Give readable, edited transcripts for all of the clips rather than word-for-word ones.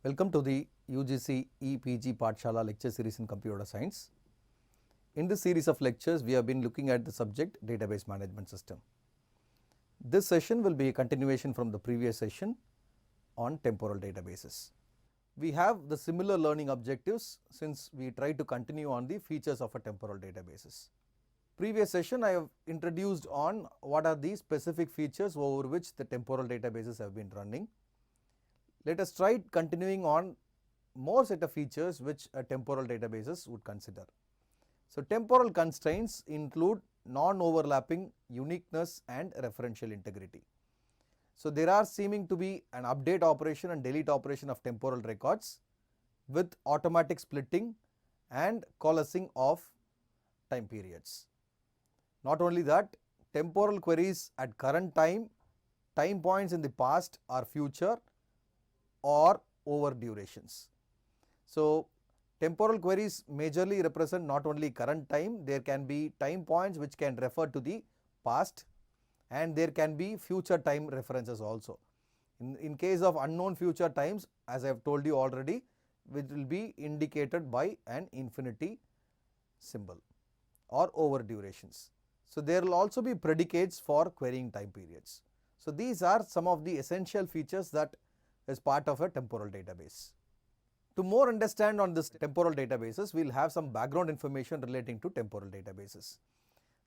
Welcome to the UGC EPG Pathshala lecture series in computer science. In this series of lectures, we have been looking at the subject database management system. This session will be a continuation from the previous session on temporal databases. We have the similar learning objectives since we try to continue on the features of a temporal databases. Previous session I have introduced on what are the specific features over which the temporal databases have been running. Let us try continuing on more set of features which a temporal databases would consider. So, temporal constraints include non-overlapping, uniqueness and referential integrity. So, there are seeming to be an update operation and delete operation of temporal records with automatic splitting and coalescing of time periods. Not only that, temporal queries at current time, time points in the past or future or over durations. So, temporal queries majorly represent not only current time, there can be time points which can refer to the past and there can be future time references also. In case of unknown future times, as I have told you already, which will be indicated by an infinity symbol or over durations. So, there will also be predicates for querying time periods. So, these are some of the essential features that is part of a temporal database. To more understand on this temporal databases, we will have some background information relating to temporal databases.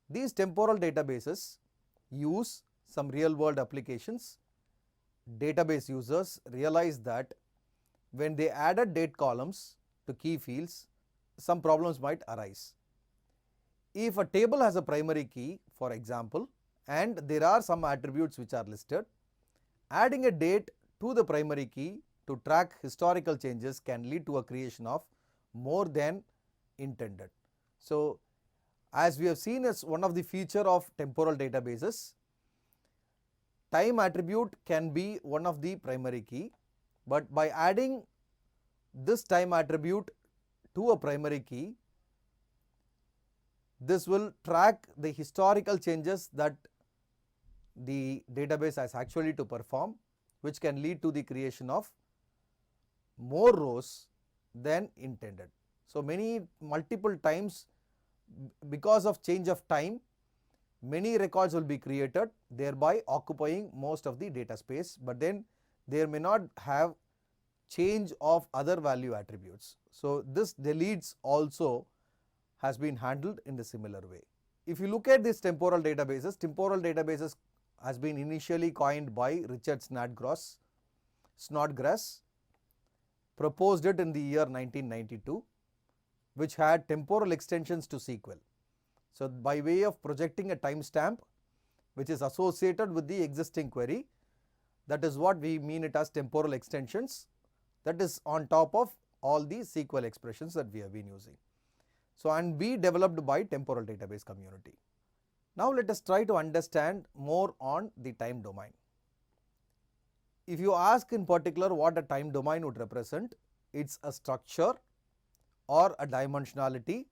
These temporal databases use some real world applications. Database users realize that when they added date columns to key fields, some problems might arise. If a table has a primary key, for example, and there are some attributes which are listed, adding a date to the primary key to track historical changes can lead to a creation of more than intended. So, as we have seen as one of the feature of temporal databases, time attribute can be one of the primary key, but by adding this time attribute to a primary key, this will track the historical changes that the database has actually to perform, which can lead to the creation of more rows than intended. So, multiple times because of change of time, many records will be created, thereby occupying most of the data space, but then there may not have change of other value attributes. So, this deletes also has been handled in the similar way. If you look at these temporal databases has been initially coined by Richard Snodgrass, proposed it in the year 1992, which had temporal extensions to SQL. So, by way of projecting a timestamp which is associated with the existing query, that is what we mean it as temporal extensions, that is on top of all the SQL expressions that we have been using. So, and be developed by temporal database community. Now, let us try to understand more on the time domain. If you ask in particular what a time domain would represent, it is a structure or a dimensionality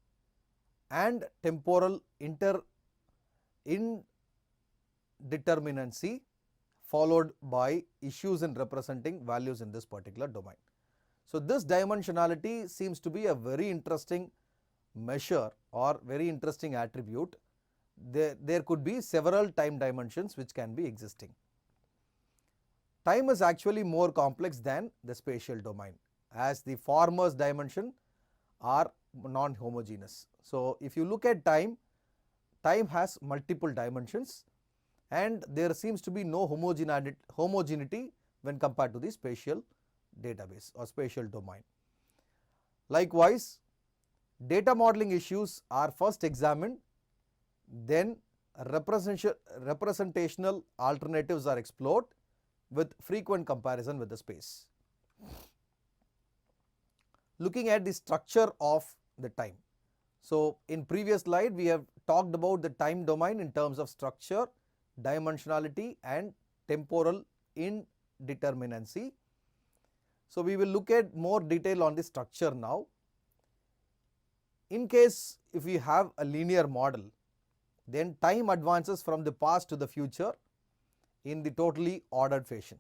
and temporal indeterminacy followed by issues in representing values in this particular domain. So, this dimensionality seems to be a very interesting measure or very interesting attribute. There could be several time dimensions which can be existing. Time is actually more complex than the spatial domain, as the former's dimension are non-homogeneous. So, if you look at time, time has multiple dimensions and there seems to be no homogeneity when compared to the spatial database or spatial domain. Likewise, data modeling issues are first examined, then representational alternatives are explored with frequent comparison with the space. Looking at the structure of the time. So, in previous slide we have talked about the time domain in terms of structure, dimensionality and temporal indeterminacy. So, we will look at more detail on the structure now. In case if we have a linear model, then time advances from the past to the future in the totally ordered fashion.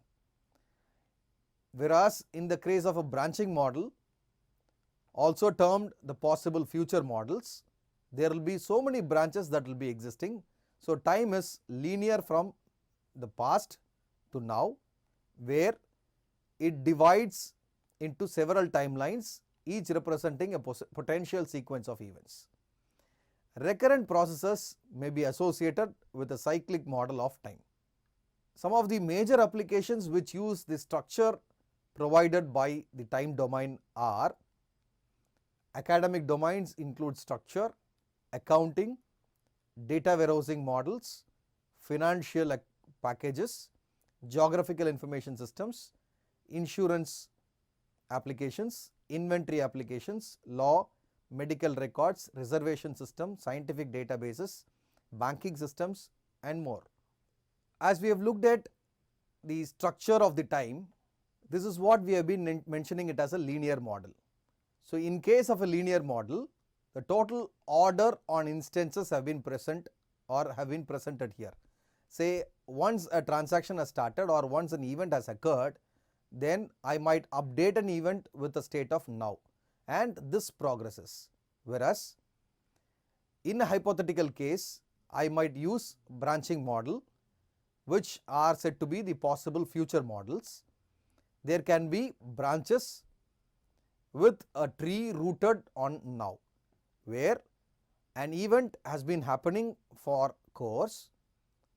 Whereas in the case of a branching model, also termed the possible future models, there will be so many branches that will be existing. So time is linear from the past to now, where it divides into several timelines, each representing a potential sequence of events. Recurrent processes may be associated with a cyclic model of time. Some of the major applications which use the structure provided by the time domain are: academic domains include structure, accounting, data warehousing models, financial packages, geographical information systems, insurance applications, inventory applications, law, medical records, reservation system, scientific databases, banking systems, and more. As we have looked at the structure of the time, this is what we have been mentioning it as a linear model. So in case of a linear model, the total order on instances have been present or have been presented here. Say once a transaction has started or once an event has occurred, then I might update an event with the state of now, and this progresses. Whereas in a hypothetical case, I might use branching model, which are said to be the possible future models. There can be branches with a tree rooted on now, where an event has been happening for course,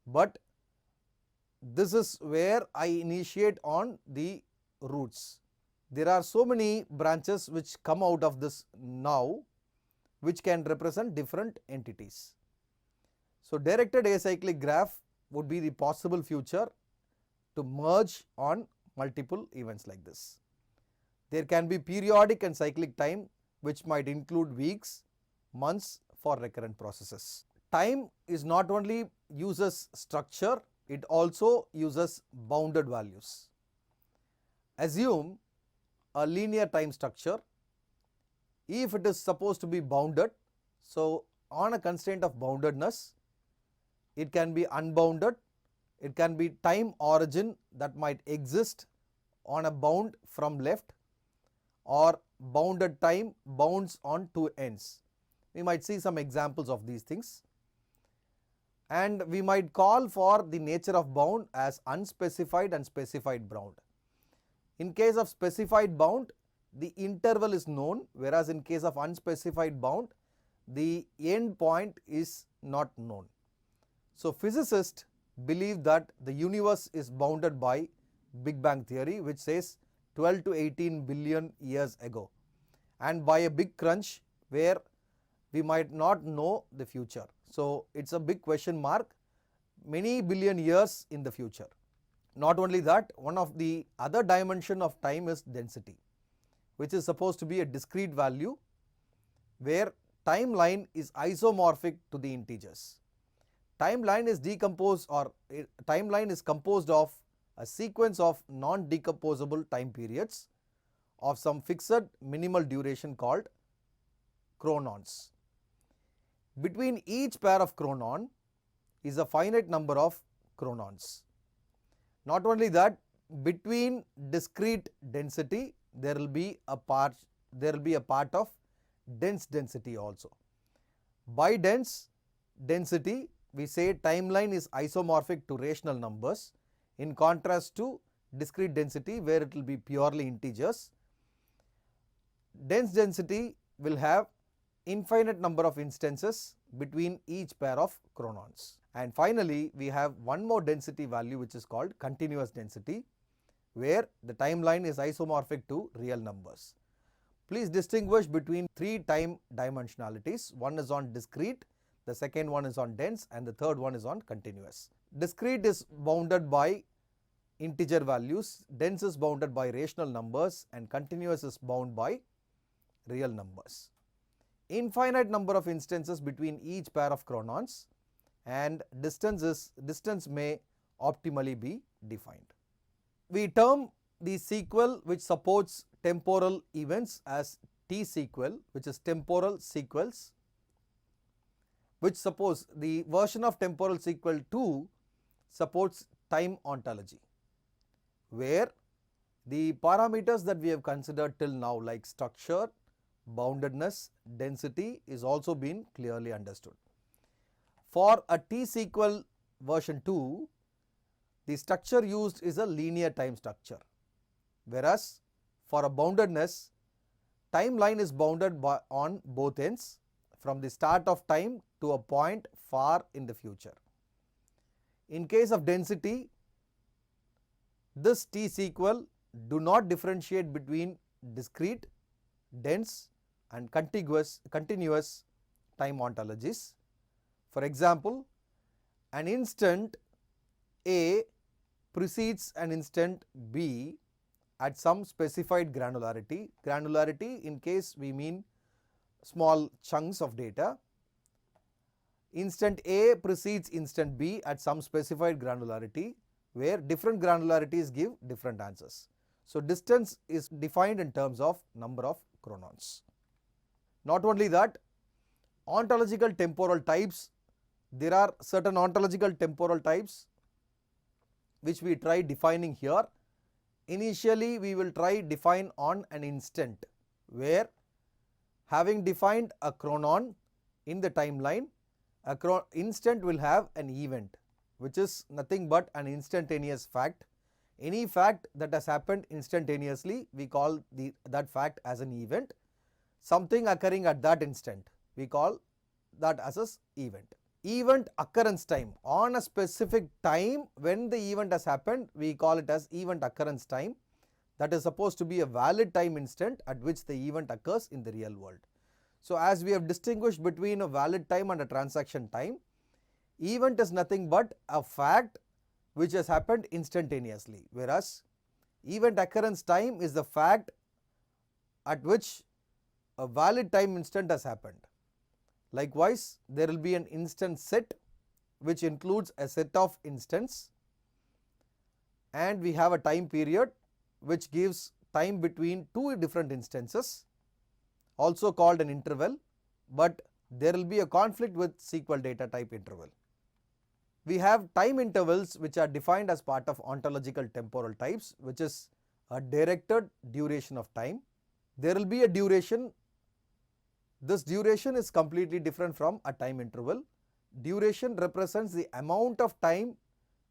but this is where I initiate on the roots. There are so many branches which come out of this now, which can represent different entities. So directed acyclic graph would be the possible future to merge on multiple events like this. There can be periodic and cyclic time, which might include weeks, months for recurrent processes. Time is not only uses structure, it also uses bounded values. Assume a linear time structure. If it is supposed to be bounded, so on a constraint of boundedness, it can be unbounded, it can be time origin that might exist on a bound from left, or bounded time bounds on two ends. We might see some examples of these things, and we might call for the nature of bound as unspecified and specified bound. In case of specified bound, the interval is known, whereas in case of unspecified bound, the end point is not known. So physicists believe that the universe is bounded by Big Bang theory, which says 12 to 18 billion years ago, and by a big crunch where we might not know the future. So it's a big question mark, many billion years in the future. Not only that, one of the other dimension of time is density, which is supposed to be a discrete value where timeline is isomorphic to the integers. Timeline is decomposed, or timeline is composed of a sequence of non-decomposable time periods of some fixed minimal duration called chronons. Between each pair of chronon is a finite number of chronons. Not only that, between discrete density there will be a part of dense density also. By dense density, we say timeline is isomorphic to rational numbers, in contrast to discrete density where it will be purely integers. Dense density will have infinite number of instances between each pair of chronons. And finally, we have one more density value, which is called continuous density, where the timeline is isomorphic to real numbers. Please distinguish between three time dimensionalities. One is on discrete, the second one is on dense, and the third one is on continuous. Discrete is bounded by integer values, dense is bounded by rational numbers, and continuous is bound by real numbers. Infinite number of instances between each pair of chronons, and distance may optimally be defined. We term the sequel which supports temporal events as T-sequel, which is temporal sequels, which suppose the version of temporal sequel 2 supports time ontology, where The parameters that we have considered till now, like structure, boundedness, density, is also been clearly understood. For a T-SQL version 2, the structure used is a linear time structure, whereas for a boundedness, timeline is bounded on both ends from the start of time to a point far in the future. In case of density, this T-SQL do not differentiate between discrete, dense and continuous time ontologies. For example, an instant A precedes an instant B at some specified granularity. Granularity, in case we mean small chunks of data. Instant A precedes instant B at some specified granularity, where different granularities give different answers. So, distance is defined in terms of number of chronons. Not only that, ontological temporal types, there are certain ontological temporal types which we try defining here. Initially, we will try define on an instant, where having defined a chronon in the timeline, instant will have an event, which is nothing but an instantaneous fact. Any fact that has happened instantaneously, we call that fact as an event. Something occurring at that instant, we call that as an event. Event occurrence time, on a specific time when the event has happened, we call it as event occurrence time. That is supposed to be a valid time instant at which the event occurs in the real world. So, as we have distinguished between a valid time and a transaction time, event is nothing but a fact which has happened instantaneously, whereas event occurrence time is the fact at which a valid time instant has happened. Likewise, there will be an instant set which includes a set of instants, and we have a time period which gives time between two different instances, also called an interval, but there will be a conflict with SQL data type interval. We have time intervals which are defined as part of ontological temporal types, which is a directed duration of time. There will be a duration. This duration is completely different from a time interval. Duration represents the amount of time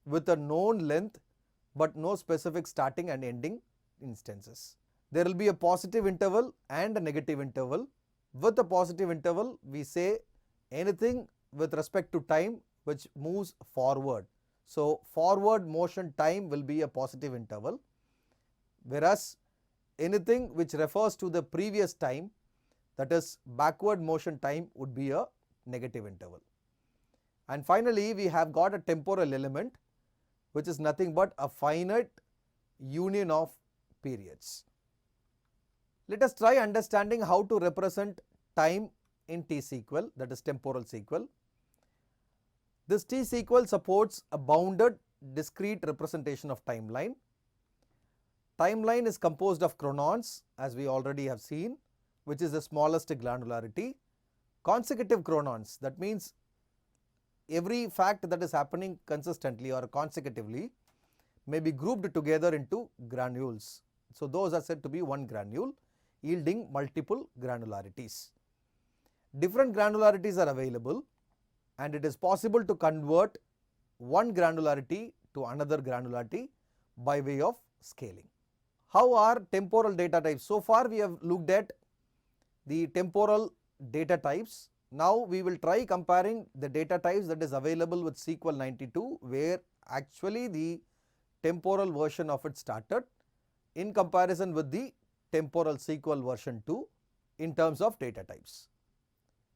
with a known length, but no specific starting and ending instances. There will be a positive interval and a negative interval. With a positive interval, we say anything with respect to time which moves forward. So, forward motion time will be a positive interval, whereas anything which refers to the previous time, that is backward motion time, would be a negative interval. And finally, we have got a temporal element which is nothing but a finite union of periods. Let us try understanding how to represent time in T-SQL, that is temporal SQL. This T-SQL supports a bounded discrete representation of timeline. Timeline is composed of chronons, as we already have seen, which is the smallest granularity. Consecutive chronons, that means every fact that is happening consistently or consecutively may be grouped together into granules. So, those are said to be one granule, yielding multiple granularities. Different granularities are available, and it is possible to convert one granularity to another granularity by way of scaling. How are temporal data types? So far we have looked at the temporal data types. Now we will try comparing the data types that is available with SQL 92, where actually the temporal version of it started, in comparison with the temporal SQL version 2 in terms of data types.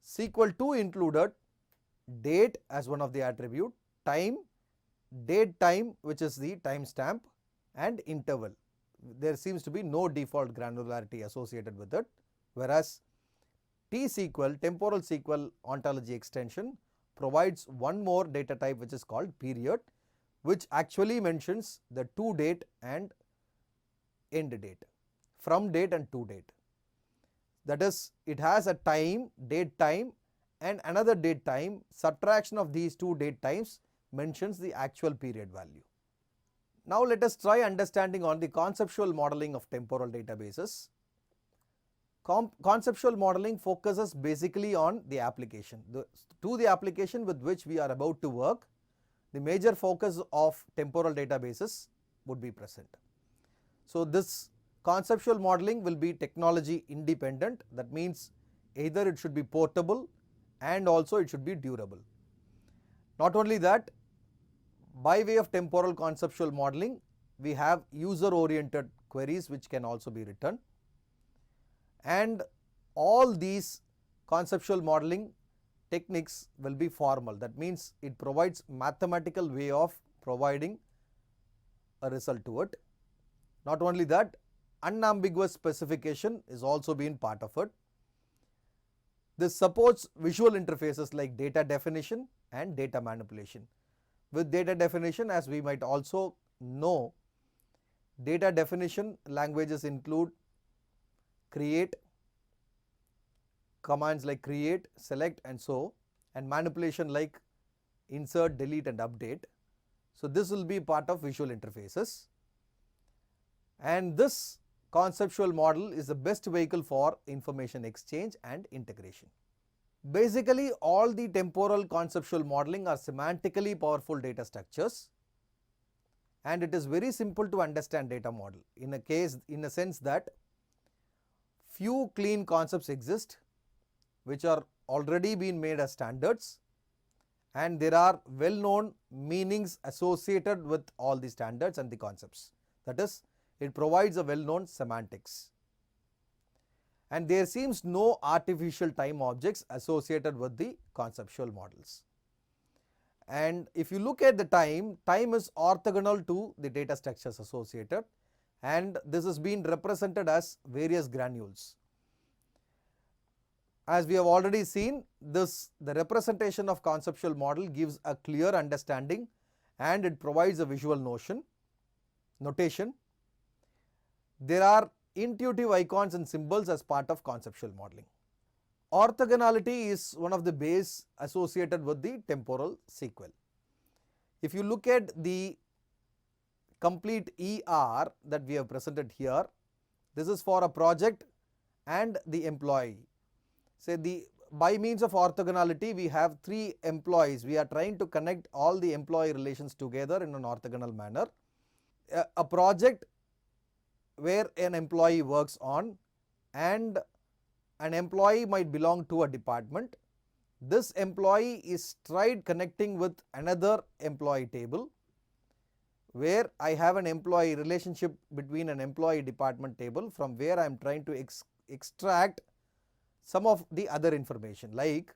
SQL 2 included date as one of the attribute, time, date time which is the timestamp, and interval. There seems to be no default granularity associated with it, whereas T-SQL, temporal SQL ontology extension, provides one more data type which is called period, which actually mentions the to date and end date, from date and to date. That is, it has a time, date time, and another date time. Subtraction of these two date times mentions the actual period value. Now let us try understanding on the conceptual modeling of temporal databases. Conceptual modeling focuses basically on the application. To the application with which we are about to work, the major focus of temporal databases would be present. So this conceptual modeling will be technology independent. That means either it should be portable and also it should be durable. Not only that, by way of temporal conceptual modeling, we have user oriented queries which can also be written, and all these conceptual modeling techniques will be formal. That means it provides mathematical way of providing a result to it. Not only that, unambiguous specification is also being part of it. This supports visual interfaces like data definition and data manipulation. With data definition, as we might also know, data definition languages include create, commands like create, select and so, and manipulation like insert, delete and update. So this will be part of visual interfaces, and this conceptual model is the best vehicle for information exchange and integration. Basically, all the temporal conceptual modeling are semantically powerful data structures, and it is very simple to understand data model in a sense that few clean concepts exist which are already been made as standards, and there are well known meanings associated with all the standards and the concepts. That is, it provides a well known semantics, and there seems no artificial time objects associated with the conceptual models. And if you look at the time is orthogonal to the data structures associated, and this is being represented as various granules. As we have already seen, the representation of conceptual model gives a clear understanding and it provides a visual notation. There are intuitive icons and symbols as part of conceptual modeling. Orthogonality is one of the base associated with the temporal sequel. If you look at the complete ER that we have presented here, this is for a project and the employee. Say by means of orthogonality, we have three employees. We are trying to connect all the employee relations together in an orthogonal manner. A project where an employee works on, and an employee might belong to a department. This employee is tried connecting with another employee table, where I have an employee relationship between an employee department table from where I am trying to extract some of the other information, like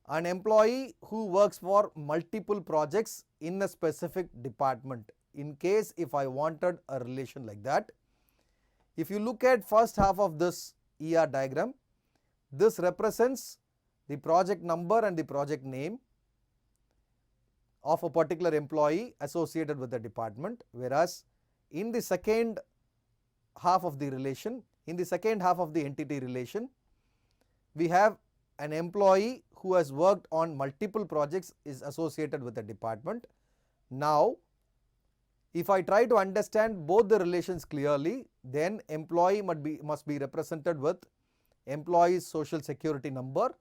an employee who works for multiple projects in a specific department. In case if I wanted a relation like that, if you look at first half of this ER diagram, this represents the project number and the project name of a particular employee associated with the department, whereas in the second half of the relation, in the second half of the entity relation, we have an employee who has worked on multiple projects is associated with the department. Now, if I try to understand both the relations clearly, then employee must be represented with employee's social security number,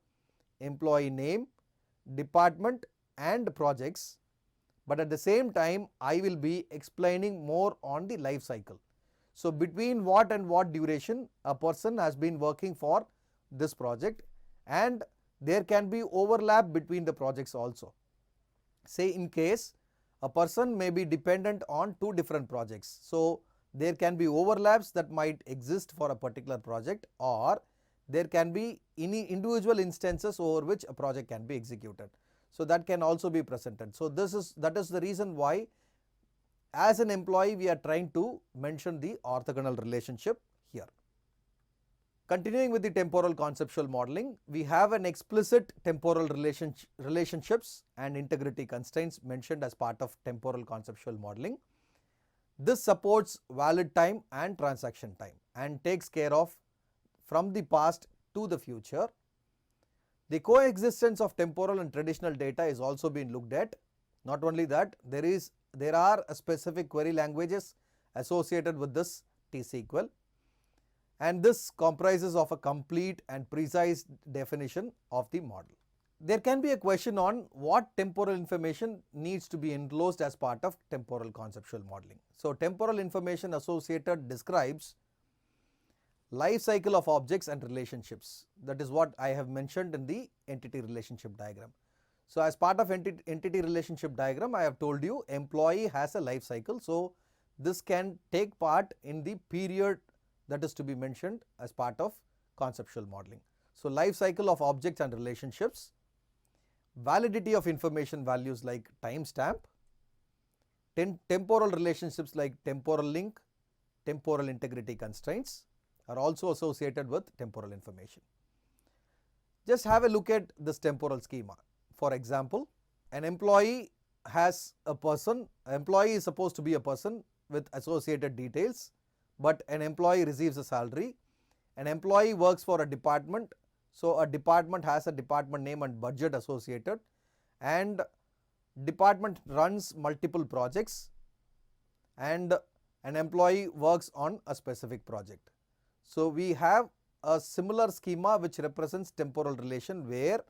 employee name, department and projects, but at the same time I will be explaining more on the life cycle. So between what and what duration a person has been working for this project, and there can be overlap between the projects also. Say in case a person may be dependent on two different projects, so there can be overlaps that might exist for a particular project, or there can be any individual instances over which a project can be executed. So that can also be presented. So that is the reason why as an employee we are trying to mention the orthogonal relationship here. Continuing with the temporal conceptual modeling, we have an explicit temporal relationships and integrity constraints mentioned as part of temporal conceptual modeling. This supports valid time and transaction time and takes care of from the past to the future. The coexistence of temporal and traditional data is also being looked at. Not only that, there is there are specific query languages associated with this T-SQL, and this comprises of a complete and precise definition of the model. There can be a question on what temporal information needs to be enclosed as part of temporal conceptual modeling. So, temporal information associated describes life cycle of objects and relationships. That is what I have mentioned in the entity relationship diagram. So, as part of entity relationship diagram, I have told you employee has a life cycle. So, this can take part in the period that is to be mentioned as part of conceptual modeling. So, life cycle of objects and relationships, validity of information values like timestamp, temporal relationships like temporal link, temporal integrity constraints are also associated with temporal information. Just have a look at this temporal schema. For example, an employee has a person, employee is supposed to be a person with associated details, but an employee receives a salary. An employee works for a department, so a department has a department name and budget associated, and department runs multiple projects, and an employee works on a specific project. So, we have a similar schema which represents temporal relation where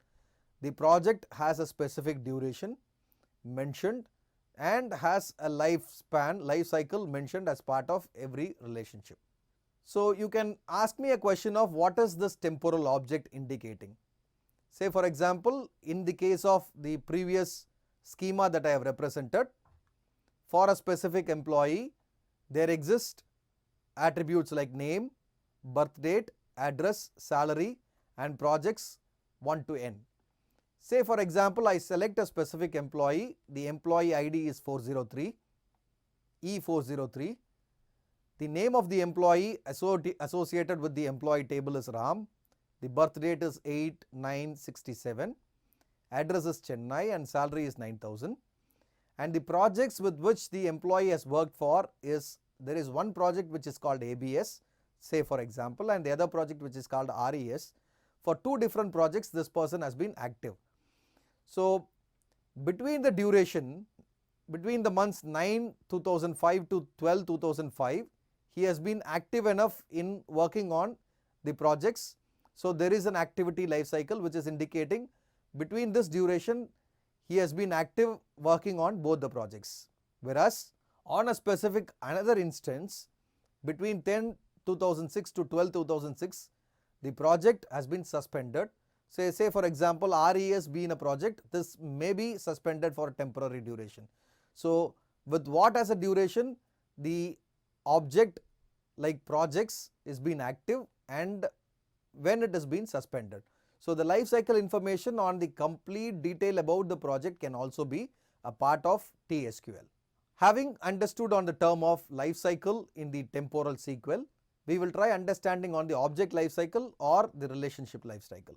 the project has a specific duration mentioned and has a lifespan, life cycle mentioned as part of every relationship. So, you can ask me a question of what is this temporal object indicating. Say for example, in the case of the previous schema that I have represented, for a specific employee there exist attributes like name, birth date, address, salary and projects 1 to n. Say for example, I select a specific employee, the employee ID is 403, E403. The name of the employee associated with the employee table is Ram, the birth date is 8/9/67, address is Chennai and salary is 9,000. And the projects with which the employee has worked for is, there is one project which is called ABS, say for example, and the other project which is called RES. For two different projects this person has been active. So, between the duration, between the months 9/2005 to 12/2005, he has been active enough in working on the projects. So, there is an activity life cycle which is indicating between this duration he has been active working on both the projects. Whereas, on a specific another instance, between 10/2006 to 12/2006, the project has been suspended. Say for example, RES being a project, this may be suspended for a temporary duration. So, with what as a duration, the object like projects is been active and when it has been suspended. So, the life cycle information on the complete detail about the project can also be a part of TSQL. Having understood on the term of life cycle in the temporal SQL, we will try understanding on the object life cycle or the relationship life cycle.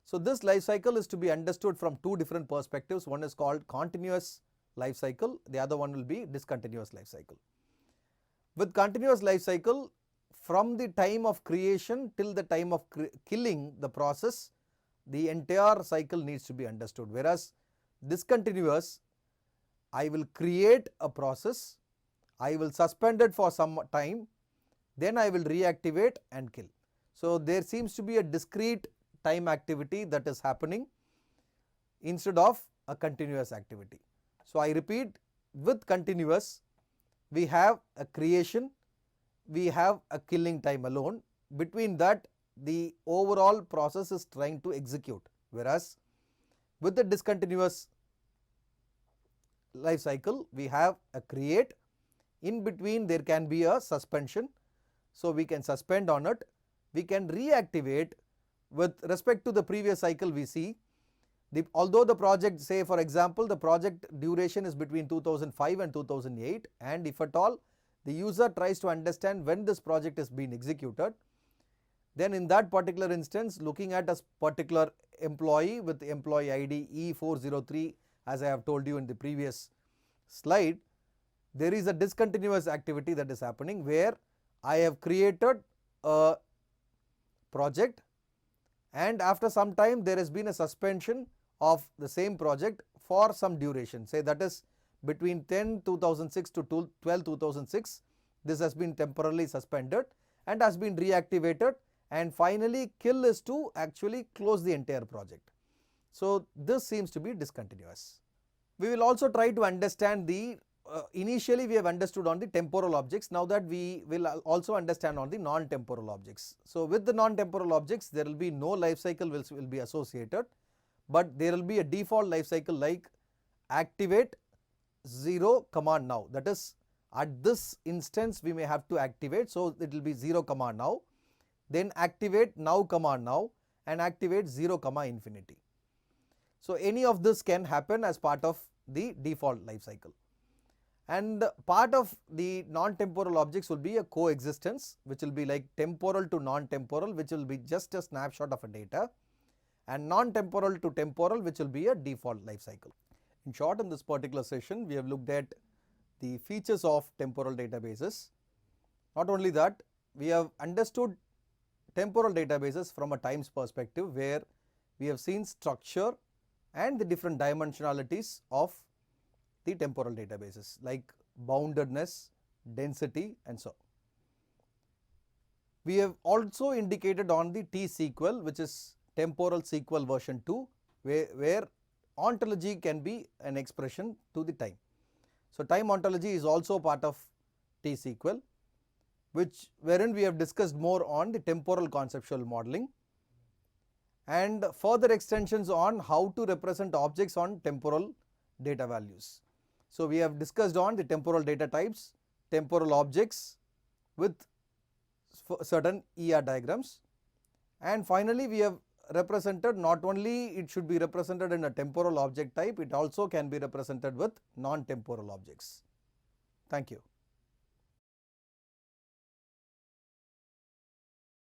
So, this life cycle is to be understood from two different perspectives. One is called continuous life cycle, the other one will be discontinuous life cycle. With continuous life cycle, from the time of creation till the time of killing the process, the entire cycle needs to be understood. Whereas, discontinuous, I will create a process, I will suspend it for some time, then I will reactivate and kill. So, there seems to be a discrete time activity that is happening instead of a continuous activity. So, I repeat, with continuous we have a creation, we have a killing time alone. Between that the overall process is trying to execute, whereas with the discontinuous life cycle we have a create, in between there can be a suspension. So, we can suspend on it, we can reactivate. With respect to the previous cycle we see, although the project, say for example, the project duration is between 2005 and 2008, and if at all the user tries to understand when this project is being executed, then in that particular instance, looking at a particular employee with employee ID E403, as I have told you in the previous slide, there is a discontinuous activity that is happening where I have created a project and after some time there has been a suspension of the same project for some duration, say that is between 10/2006 to 12/2006, this has been temporarily suspended and has been reactivated, and finally kill is to actually close the entire project. So this seems to be discontinuous. We will also try to understand the initially we have understood on the temporal objects. Now that we will also understand on the non-temporal objects. So with the non-temporal objects there will be no life cycle will be associated, but there will be a default life cycle like activate 0 command now. That is, at this instance we may have to activate, so it will be 0 command now, then activate now command now, and activate 0 infinity. So any of this can happen as part of the default life cycle. And part of the non-temporal objects will be a coexistence, which will be like temporal to non-temporal, which will be just a snapshot of a data, and non-temporal to temporal, which will be a default life cycle. In short, in this particular session we have looked at the features of temporal databases. Not only that, we have understood temporal databases from a times perspective, where we have seen structure and the different dimensionalities of the temporal databases like boundedness, density, and so on. We have also indicated on the T-SQL, which is temporal SQL version 2, where ontology can be an expression to the time. So time ontology is also part of T-SQL, wherein we have discussed more on the temporal conceptual modeling and further extensions on how to represent objects on temporal data values. So we have discussed on the temporal data types, temporal objects with certain ER diagrams, and finally we have represented not only it should be represented in a temporal object type, it also can be represented with non-temporal objects. Thank you.